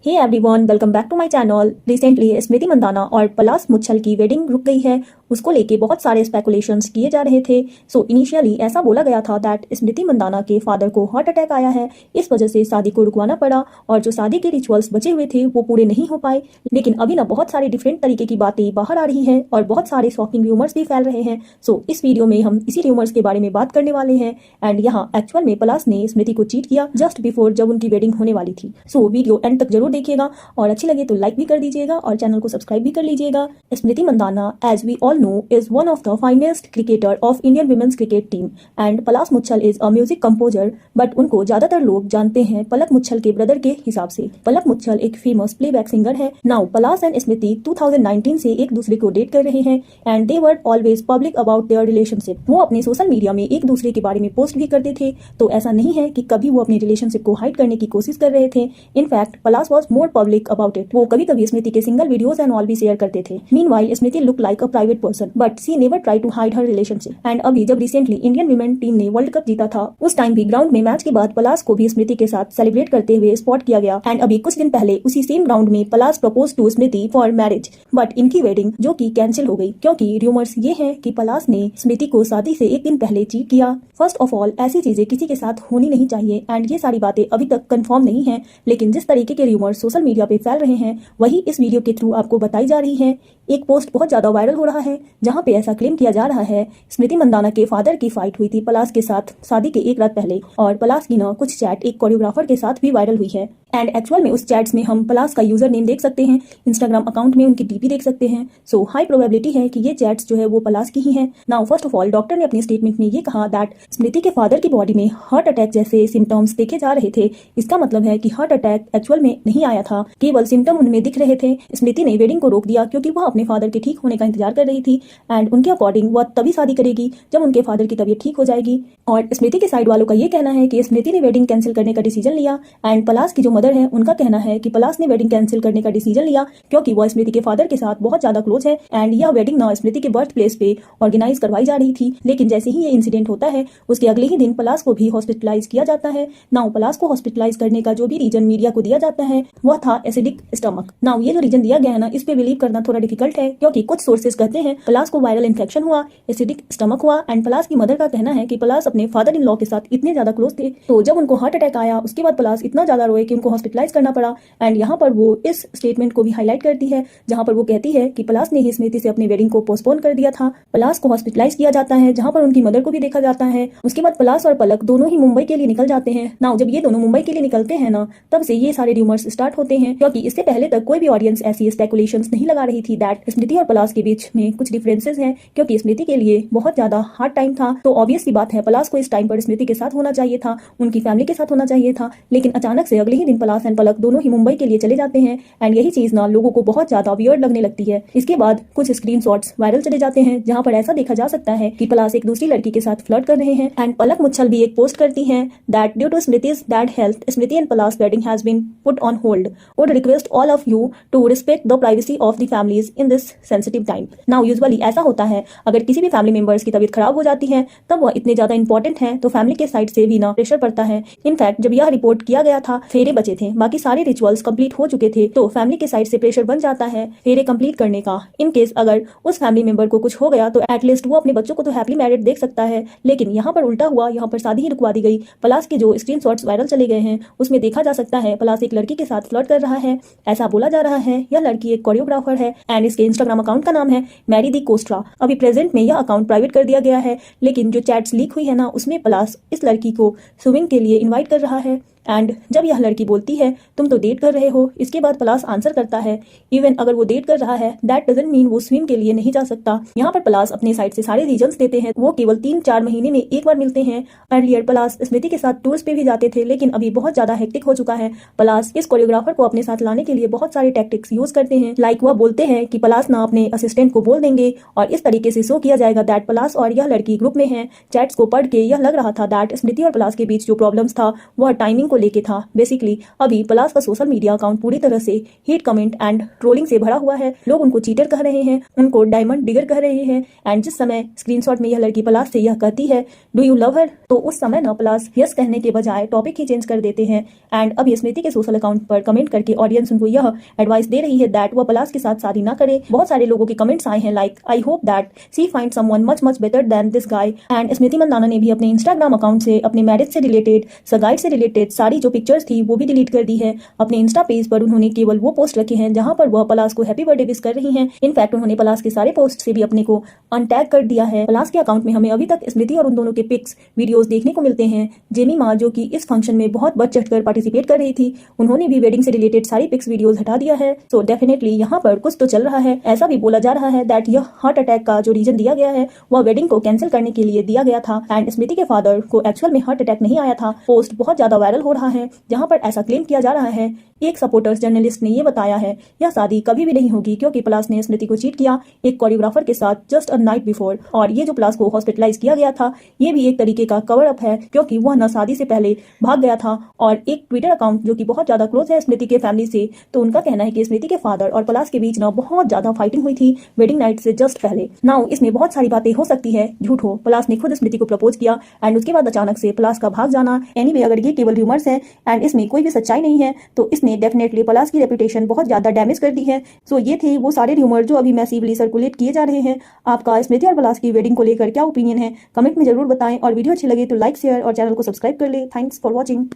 Hey everyone, welcome back to my channel. Recently Smriti Mandhana और पलाश मुच्छल की wedding रुक गई है। उसको लेके बहुत सारे स्पेकुलेशंस किए जा रहे थे। सो इनिशियली ऐसा बोला गया था दैट स्मृति मंदाना के फादर को हार्ट अटैक आया है, इस वजह से शादी को रुकवाना पड़ा और जो शादी के रिचुअल्स बचे हुए थे वो पूरे नहीं हो पाए। लेकिन अभी ना बहुत सारे डिफरेंट तरीके की बातें बाहर आ रही हैं और बहुत सारे शॉकिंग र्यूमर्स भी फैल रहे हैं। सो इस वीडियो में हम इसी र्यूमर्स के बारे में बात करने वाले हैं। एंड यहाँ एक्चुअल में पलाश ने स्मृति को चीट किया जस्ट बिफोर जब उनकी वेडिंग होने वाली थी। सो वीडियो एंड तक जरूर देखिएगा और अच्छी लगे तो लाइक भी कर दीजिएगा और चैनल को सब्सक्राइब भी कर लीजिएगा। Smriti Mandhana, as we all know, is one of the finest cricketer of Indian women's cricket team and Palash Muchhal is a music composer, but उनको ज्यादातर लोग जानते हैं पलक मुच्छल के ब्रदर के हिसाब से। पलक मुच्छल एक फेमस प्लेबैक सिंगर है। नाउ पलाश एंड स्मृति 2019 से एक दूसरे को डेट कर रहे हैं and they were always public about their relationship. वो अपने सोशल मीडिया में एक दूसरे के बारे में पोस्ट भी करते थे, तो ऐसा नहीं है कि कभी वो अपने रिलेशनशिप को हाइड करने की कोशिश कर रहे थे। In fact Palash was more public about it. वो कभी कभी स्मृति के सिंगल वीडियोस एंड ऑल भी शेयर करते थे। Meanwhile Smriti look like a private person but she never try to hide her relationship. And अभी जब रिसेंटली इंडियन वुमेन टीम ने वर्ल्ड कप जीता था, उस टाइम भी ग्राउंड में मैच के बाद पलाश को भी स्मृति के साथ सेलिब्रेट करते हुए स्पॉट किया गया। एंड अभी कुछ दिन पहले उसी सेम ग्राउंड में Palash propose to Smriti for marriage, but इनकी वेडिंग जो कि कैंसिल हो गई क्योंकि र्यूमर्स ये हैं कि पलाश ने स्मृति को शादी से एक दिन पहले चीट किया। फर्स्ट ऑफ ऑल, ऐसी चीजें किसी के साथ होनी नहीं चाहिए एंड ये सारी बातें अभी तक कंफर्म नहीं है, लेकिन जिस तरीके के र्यूमर्स सोशल मीडिया पे फैल रहे हैं वही इस वीडियो के थ्रू आपको बताई जा रही है। एक पोस्ट बहुत ज्यादा वायरल हो रहा है जहां पे ऐसा क्लेम किया जा रहा है स्मृति मंदाना के फादर की फाइट हुई थी पलाश के साथ शादी के एक रात पहले, और पलाश की ना कुछ चैट एक कोरियोग्राफर के साथ भी वायरल हुई है। एंड एक्चुअल में उस चैट्स में हम पलाश का यूजर नेम देख सकते हैं, इंस्टाग्राम अकाउंट में उनकी डीपी देख सकते हैं। सो हाई प्रोबेबिलिटी है कि ये चैट्स जो है वो पलाश की ही हैं। Now first of all, doctor ने अपनी स्टेटमेंट में ये कहा दैट स्मृति के फादर की बॉडी में हार्ट अटैक जैसे सिम्टम्स देखे जा रहे थे। इसका मतलब है कि हार्ट अटैक एक्चुअल में नहीं आया था, केवल सिम्टम उनमें दिख रहे थे। स्मृति ने वेडिंग को रोक दिया क्योंकि वह अपने फादर के ठीक होने का इंतजार कर रही थी एंड उनके अकॉर्डिंग वह तभी शादी करेगी जब उनके फादर की तबीयत ठीक हो जाएगी। और स्मृति के साइड वालों का ये कहना है कि स्मृति ने वेडिंग कैंसिल करने का डिसीजन लिया एंड पलाश की जो मदर है उनका कहना है कि पलाश ने वेडिंग कैंसिल करने का डिसीजन लिया क्योंकि वह स्मृति के फादर के साथ बहुत ज्यादा क्लोज है एंड यह वेडिंग ना स्मृति के बर्थ प्लेस पे ऑर्गेनाइज करवाई जा रही थी। लेकिन जैसे ही ये इंसिडेंट होता है उसके अगले ही दिन पलाश को भी हॉस्पिटलाइज किया जाता है। नाउ पलाश को हॉस्पिटलाइज करने का जो भी रीजन मीडिया को दिया जाता है वह था एसिडिक स्टमक। नाउ ये जो रीजन दिया गया है ना, इस पे बिलीव करना थोड़ा डिफिकल्ट है क्योंकि कुछ सोर्सेज कहते हैं पलाश को वायरल इन्फेक्शन हुआ, एसिडिक स्टमक हुआ एंड पलाश की मदर का कहना है कि पलाश अपने फादर इन लॉ के साथ इतने ज्यादा क्लोज थे तो जब उनको हार्ट अटैक आया उसके बाद पलाश इतना ज्यादा रोए कि उनको हॉस्पिटलाइज करना पड़ा। एंड यहाँ पर वो इस स्टेटमेंट को भी हाईलाइट करती है जहाँ पर वो कहती है कि पलाश ने ही स्मृति से अपनी वेडिंग को पोस्टपोन कर दिया था। पलाश को हॉस्पिटलाइज किया जाता है जहाँ पर उनकी मदर को भी देखा जाता है। उसके बाद पलाश और पलक दोनों ही मुंबई के लिए निकल जाते हैं। नाउ जब ये दोनों मुंबई के लिए निकलते हैं ना, तब से ये सारे र्यूमर्स स्टार्ट होते हैं क्योंकि इससे पहले तक कोई भी ऑडियंस ऐसी स्पेकुलेशंस नहीं लगा रही थी दैट स्मृति और पलाश के बीच में कुछ डिफरेंसेस हैं, क्योंकि स्मृति के लिए बहुत ज्यादा हार्ड टाइम था। तो ऑब्वियस सी बात है पलाश को इस टाइम पर स्मृति के साथ होना चाहिए था, उनकी फैमिली के साथ होना चाहिए था। लेकिन अचानक से अगले ही दिन पलाश एंड पलक दोनों ही मुंबई के लिए चले जाते हैं एंड यही चीज ना लोगों को बहुत ज्यादा वियर्ड लगने लगती है। इसके बाद कुछ स्क्रीनशॉट्स वायरल चले जाते हैं जहां पर ऐसा देखा जा सकता है कि पलाश एक दूसरी लड़की के साथ फ्लर्ट कर रहे हैं एंड पलक मुच्छल भी एक पोस्ट करती हैं दैट ड्यू टू स्मृति's bad health Smriti and Palash wedding has been put on hold, would request all of you to respect the privacy of the families in this sensitive time. Now usually ऐसा होता है अगर किसी भी family members की तबीयत खराब हो जाती है तब वह इतने ज्यादा इंपॉर्टेंट है तो फैमिली के साइड से भी ना प्रेशर पड़ता है। इनफैक्ट जब यह रिपोर्ट किया गया था फेरे बचे थे, बाकी सारे रिचुअल्स कंप्लीट हो चुके थे, तो फैमिली के साइड से प्रेशर बन जाता है फेरे कंप्लीट करने का। इन केस अगर उस फैमिली मेंबर को कुछ हो गया तो एटलीस्ट वो अपने बच्चों को तो हैप्पीली मैरिड देख सकता है, लेकिन यहाँ पर उल्टा हुआ, यहाँ पर शादी ही रुकवा दी गई। पलाश के जो स्क्रीनशॉट्स वायरल चले गए हैं उसमें देखा जा सकता है पलाश एक लड़की के साथ फ्लर्ट कर रहा है। ऐसा बोला जा रहा है यह लड़की एक कोरियोग्राफर है एंड इसके इंस्टाग्राम अकाउंट का नाम है मैरी दी कोस्ट्रा। अभी प्रेजेंट में यह अकाउंट प्राइवेट कर दिया गया है, लेकिन जो चैट्स लीक हुई है ना उसमें पलाश इस लड़की को स्विमिंग के लिए इनवाइट कर रहा है एंड जब यह लड़की बोलती है तुम तो डेट कर रहे हो, इसके बाद पलाश आंसर करता है इवन अगर वो डेट कर रहा है दैट डजंट मीन वो स्विम के लिए नहीं जा सकता। यहाँ पर पलाश अपने साइड से सारे रीजंस देते हैं, वो केवल 3-4 महीने में एक बार मिलते हैं। अर्लियर पलाश स्मृति के साथ टूर्स पे भी जाते थे, लेकिन अभी बहुत ज्यादा हेक्टिक हो चुका है। पलाश इस कोरियोग्राफर को अपने साथ लाने के लिए बहुत सारे टैक्टिक्स यूज करते हैं, लाइक वह बोलते हैं कि पलाश ना अपने असिस्टेंट को बोल देंगे और इस तरीके से शो किया जाएगा दैट पलाश और यह लड़की ग्रुप में है। चैट्स को पढ़ के यह लग रहा था दैट स्मृति और पलाश के बीच जो प्रॉब्लम्स था वह टाइमिंग को को लेके था। बेसिकली अभी पलाश का सोशल मीडिया अकाउंट पूरी तरह से हेट कमेंट एंड ट्रोलिंग से भरा हुआ है। लोग उनको चीटर कह रहे हैं, उनको डायमंड डिगर कह रहे हैं। एंड जिस समय स्क्रीनशॉट में यह लड़की पलाश से यह कहती है डू यू लव हर, तो उस समय न पलाश यस कहने के बजाय टॉपिक ही चेंज कर देते हैं। एंड अभी स्मृति के सोशल अकाउंट पर कमेंट करके ऑडियंस उनको यह एडवाइस दे रही है दैट वह पलाश के साथ शादी ना करे। बहुत सारे लोगों के कमेंट्स आए हैं like I hope that she find someone much much better than this guy. And Smriti Mandhana ने भी अपने इंस्टाग्राम अकाउंट से अपने मैरिज से रिलेटेड, सगाई से रिलेटेड सारी जो पिक्चर्स थी वो भी डिलीट कर दी है। अपने इंस्टा पेज पर उन्होंने केवल वो पोस्ट रखे हैं जहां पर वह पलाश को हैप्पी बर्थडे विश कर रही हैं। इनफैक्ट उन्होंने पलाश के सारे पोस्ट से भी अपने को अनटैग कर दिया है। पलाश के अकाउंट में हमें अभी तक स्मृति और उन दोनों के पिक्स वीडियोस देखने को मिलते हैं। जेमी माँ जो कि इस फंक्शन में बहुत बढ़ चढ़कर पार्टिसिपेट कर रही थी, उन्होंने भी वेडिंग से रिलेटेड सारी पिक्स वीडियोस हटा दिया है। सो डेफिनेटली यहाँ पर कुछ तो चल रहा है। ऐसा भी बोला जा रहा है दैट यह हार्ट अटैक का जो रीजन दिया गया है वह वेडिंग को कैंसिल करने के लिए दिया गया था। एंड स्मृति के फादर को एक्चुअल में हार्ट अटैक नहीं आया था। पोस्ट बहुत ज्यादा वायरल हो रहा है जहां पर ऐसा क्लेम किया जा रहा है। एक सपोर्टर्स जर्नलिस्ट ने यह बताया है यह शादी कभी भी नहीं होगी क्योंकि पलाश ने स्मृति को चीट किया एक कोरियोग्राफर के साथ जस्ट अ नाइट बिफोर। और ये जो पलाश को हॉस्पिटलाइज किया गया था ये भी एक तरीके का कवर अप है क्योंकि वह न शादी से पहले भाग गया था। और एक ट्विटर अकाउंट जो कि बहुत ज्यादा क्लोज है स्मृति के फैमिली से, तो उनका कहना है कि स्मृति के फादर और पलाश के बीच न बहुत ज्यादा फाइटिंग हुई थी वेडिंग नाइट से जस्ट पहले। नाउ इसमें बहुत सारी बातें हो सकती है, झूठ हो, पलाश ने खुद स्मृति को प्रपोज किया एंड उसके बाद अचानक से पलाश का भाग जाना। एनीवे अगर ये केवल र्यूमर्स है एंड इसमें कोई भी सच्चाई नहीं है तो इसने डेफिनेटली पलाश की रेपुटेशन बहुत ज्यादा डैमेज कर दी है। सो ये थे वो सारे र्यूमर जो अभी मैसिवली सर्कुलेट किए जा रहे हैं। आपका स्मृति और पलाश की वेडिंग को लेकर क्या ओपिनियन है कमेंट में जरूर बताएं और वीडियो अच्छी लगे तो लाइक शेयर और चैनल को सब्सक्राइब कर ले। Thanks for watching.